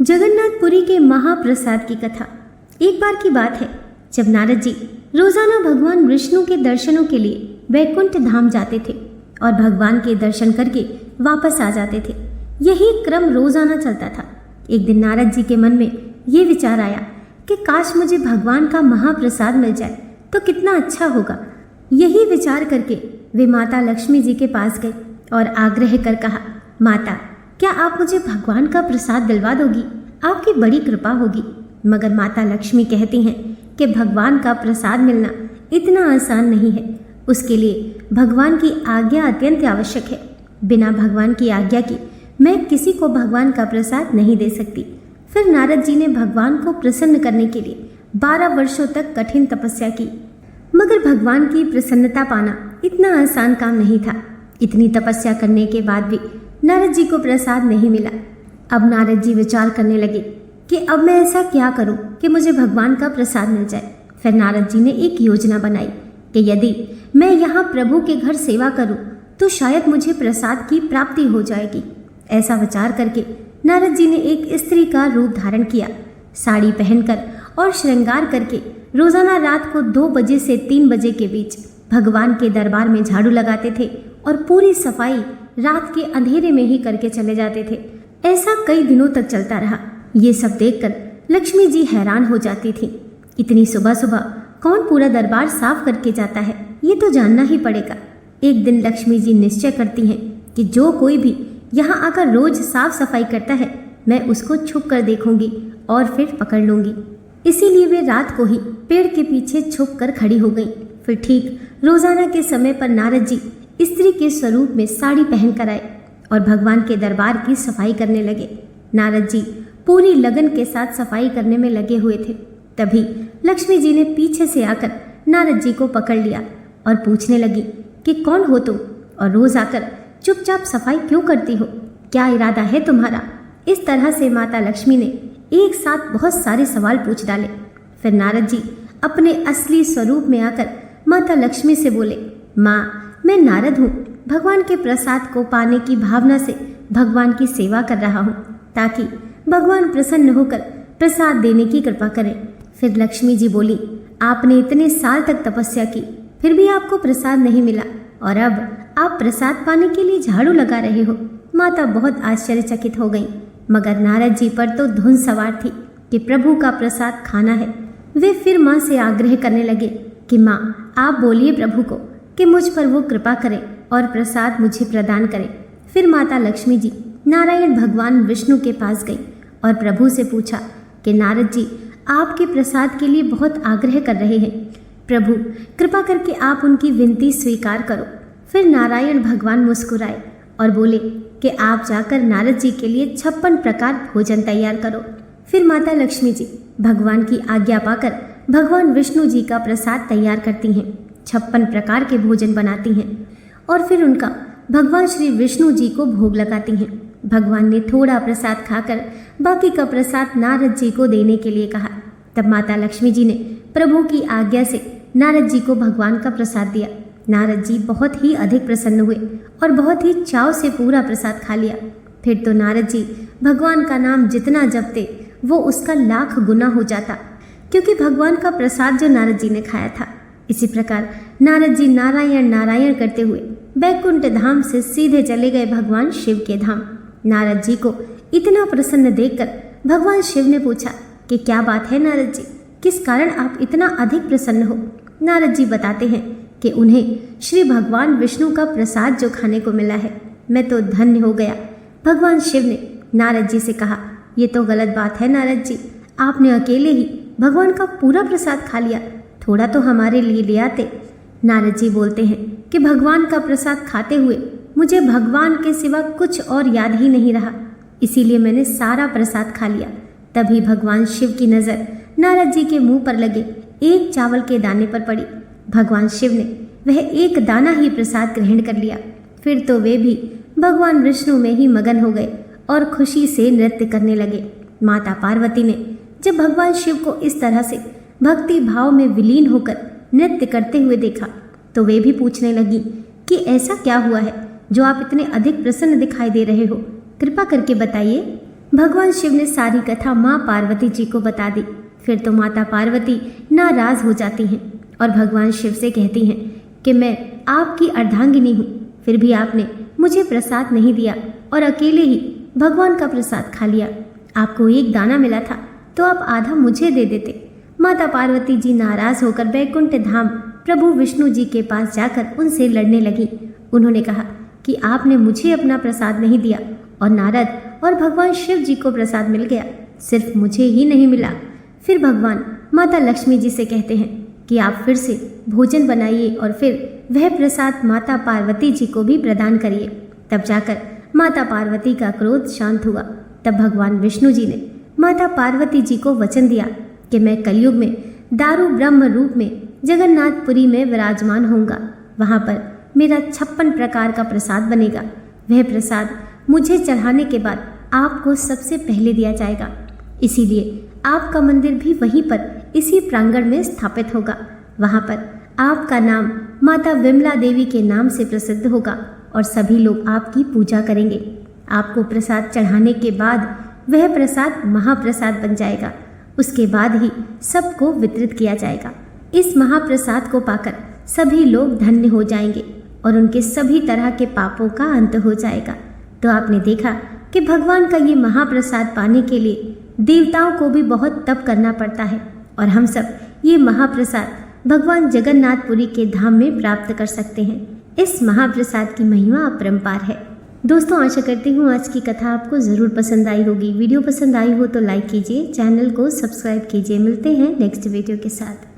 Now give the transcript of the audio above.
जगन्नाथपुरी के महाप्रसाद की कथा। एक बार की बात है जब नारद जी रोजाना भगवान विष्णु के दर्शनों के लिए वैकुंठ धाम जाते थे और भगवान के दर्शन करके वापस आ जाते थे। यही क्रम रोजाना चलता था। एक दिन नारद जी के मन में ये विचार आया कि काश मुझे भगवान का महाप्रसाद मिल जाए तो कितना अच्छा होगा। यही विचार करके वे माता लक्ष्मी जी के पास गए और आग्रह कर कहा, माता, क्या आप मुझे भगवान का प्रसाद दिलवा दोगी? आपकी बड़ी कृपा होगी। मगर माता लक्ष्मी कहती हैं कि भगवान का प्रसाद मिलना इतना आसान नहीं है। उसके लिए भगवान की आज्ञा अत्यंत आवश्यक है। बिना भगवान की आज्ञा के मैं किसी को भगवान का प्रसाद नहीं दे सकती। फिर नारद जी ने भगवान को प्रसन्न करने के लिए 12 वर्षों तक कठिन तपस्या की। मगर भगवान की प्रसन्नता पाना इतना आसान काम नहीं था। इतनी तपस्या करने के बाद भी नारद जी को प्रसाद नहीं मिला। अब नारद जी विचार करने लगे कि अब मैं ऐसा क्या करूं कि मुझे भगवान का प्रसाद मिल जाए। फिर नारद जी ने एक योजना बनाई कि यदि मैं यहाँ प्रभु के घर सेवा करूं तो शायद मुझे प्रसाद की प्राप्ति हो जाएगी। ऐसा विचार करके नारद जी ने एक स्त्री का रूप धारण किया। साड़ी पहनकर और श्रृंगार करके रोजाना रात को 2 बजे से 3 बजे के बीच भगवान के दरबार में झाड़ू लगाते थे और पूरी सफाई रात के अंधेरे में ही करके चले जाते थे। ऐसा कई दिनों तक चलता रहा। ये सब देखकर लक्ष्मी जी हैरान हो जाती थी। इतनी सुबह सुबह कौन पूरा दरबार साफ करके जाता है, ये तो जानना ही पड़ेगा। एक दिन लक्ष्मी जी निश्चय करती हैं कि जो कोई भी यहाँ आकर रोज साफ सफाई करता है मैं उसको छुप कर देखूंगी और फिर पकड़ लूंगी। इसीलिए वे रात को ही पेड़ के पीछे छुप कर खड़ी हो गई। फिर ठीक रोजाना के समय पर नारद जी स्त्री के स्वरूप में साड़ी पहनकर आए और भगवान के दरबार की सफाई करने लगे। नारद जी पूरी लगन के साथ सफाई करने में लगे हुए थे। तभी लक्ष्मी जी ने पीछे से आकर नारद जी को पकड़ लिया और पूछने लगी कि कौन हो तुम और रोज आकर चुपचाप सफाई क्यों करती हो? क्या इरादा है तुम्हारा? इस तरह से माता लक्ष्मी ने एक साथ बहुत सारे सवाल पूछ डाले। फिर नारद जी अपने असली स्वरूप में आकर माता लक्ष्मी से बोले, माँ, मैं नारद हूँ। भगवान के प्रसाद को पाने की भावना से भगवान की सेवा कर रहा हूँ ताकि भगवान प्रसन्न होकर प्रसाद देने की कृपा करें। फिर लक्ष्मी जी बोली, आपने इतने साल तक तपस्या की फिर भी आपको प्रसाद नहीं मिला और अब आप प्रसाद पाने के लिए झाड़ू लगा रहे हो। माता बहुत आश्चर्यचकित हो गई। मगर नारद जी पर तो धुन सवार थी कि प्रभु का प्रसाद खाना है। वे फिर माँ से आग्रह करने लगे कि माँ, आप बोलिए प्रभु को कि मुझ पर वो कृपा करें और प्रसाद मुझे प्रदान करें। फिर माता लक्ष्मी जी नारायण भगवान विष्णु के पास गई और प्रभु से पूछा कि नारद जी आपके प्रसाद के लिए बहुत आग्रह कर रहे हैं। प्रभु, कृपा करके आप उनकी विनती स्वीकार करो। फिर नारायण भगवान मुस्कुराए और बोले कि आप जाकर नारद जी के लिए 56 प्रकार भोजन तैयार करो। फिर माता लक्ष्मी जी भगवान की आज्ञा पाकर भगवान विष्णु जी का प्रसाद तैयार करती हैं। 56 प्रकार के भोजन बनाती हैं और फिर उनका भगवान श्री विष्णु जी को भोग लगाती हैं। भगवान ने थोड़ा प्रसाद खाकर बाकी का प्रसाद नारद जी को देने के लिए कहा। तब माता लक्ष्मी जी ने प्रभु की आज्ञा से नारद जी को भगवान का प्रसाद दिया। नारद जी बहुत ही अधिक प्रसन्न हुए और बहुत ही चाव से पूरा प्रसाद खा लिया। फिर तो नारद जी भगवान का नाम जितना जपते वो उसका लाख गुना हो जाता, क्योंकि भगवान का प्रसाद जो नारद जी ने खाया था। इसी प्रकार नारद जी नारायण नारायण करते हुए वैकुंठ धाम से सीधे चले गए भगवान शिव के धाम। नारद जी को इतना प्रसन्न देखकर भगवान शिव ने पूछा कि क्या बात है नारद जी, किस कारण आप इतना अधिक प्रसन्न हो? नारद जी बताते हैं कि उन्हें श्री भगवान विष्णु का प्रसाद जो खाने को मिला है, मैं तो धन्य हो गया। भगवान शिव ने नारद जी से कहा, ये तो गलत बात है नारद जी, आपने अकेले ही भगवान का पूरा प्रसाद खा लिया, थोड़ा तो हमारे लिए ले आते। नारद जी बोलते हैं कि भगवान का प्रसाद खाते हुए मुझे भगवान के सिवा कुछ और याद ही नहीं रहा, इसीलिए मैंने सारा प्रसाद खा लिया। तभी भगवान शिव की नज़र नारद जी के मुंह पर लगे एक चावल के दाने पर पड़ी। भगवान शिव ने वह एक दाना ही प्रसाद ग्रहण कर लिया। फिर तो वे भी भगवान विष्णु में ही मगन हो गए और खुशी से नृत्य करने लगे। माता पार्वती ने जब भगवान शिव को इस तरह से भक्ति भाव में विलीन होकर नृत्य करते हुए देखा तो वे भी पूछने लगी कि ऐसा क्या हुआ है जो आप इतने अधिक प्रसन्न दिखाई दे रहे हो, कृपा करके बताइए। भगवान शिव ने सारी कथा माँ पार्वती जी को बता दी। फिर तो माता पार्वती नाराज हो जाती हैं और भगवान शिव से कहती हैं कि मैं आपकी अर्धांगिनी हूँ, फिर भी आपने मुझे प्रसाद नहीं दिया और अकेले ही भगवान का प्रसाद खा लिया। आपको एक दाना मिला था तो आप आधा मुझे दे देते। माता पार्वती जी नाराज होकर बैकुंठ धाम प्रभु विष्णु जी के पास जाकर उनसे लड़ने लगी। उन्होंने कहा कि आपने मुझे अपना प्रसाद नहीं दिया और नारद और भगवान शिव जी को प्रसाद मिल गया, सिर्फ मुझे ही नहीं मिला। फिर भगवान माता लक्ष्मी जी से कहते हैं कि आप फिर से भोजन बनाइए और फिर वह प्रसाद माता पार्वती जी को भी प्रदान करिए। तब जाकर माता पार्वती का क्रोध शांत हुआ। तब भगवान विष्णु जी ने माता पार्वती जी को वचन दिया कि मैं कलयुग में दारू ब्रह्म रूप में जगन्नाथपुरी में विराजमान होऊंगा। वहाँ पर मेरा 56 प्रकार का प्रसाद बनेगा। वह प्रसाद मुझे चढ़ाने के बाद आपको सबसे पहले दिया जाएगा। इसीलिए आपका मंदिर भी वहीं पर इसी प्रांगण में स्थापित होगा। वहाँ पर आपका नाम माता विमला देवी के नाम से प्रसिद्ध होगा और सभी लोग आपकी पूजा करेंगे। आपको प्रसाद चढ़ाने के बाद वह प्रसाद महाप्रसाद बन जाएगा। उसके बाद ही सबको वितरित किया जाएगा। इस महाप्रसाद को पाकर सभी लोग धन्य हो जाएंगे और उनके सभी तरह के पापों का अंत हो जाएगा। तो आपने देखा कि भगवान का ये महाप्रसाद पाने के लिए देवताओं को भी बहुत तप करना पड़ता है और हम सब ये महाप्रसाद भगवान जगन्नाथपुरी के धाम में प्राप्त कर सकते हैं। इस महाप्रसाद की महिमा अपरंपार है। दोस्तों, आशा करती हूँ आज की कथा आपको ज़रूर पसंद आई होगी। वीडियो पसंद आई हो तो लाइक कीजिए, चैनल को सब्सक्राइब कीजिए। मिलते हैं नेक्स्ट वीडियो के साथ।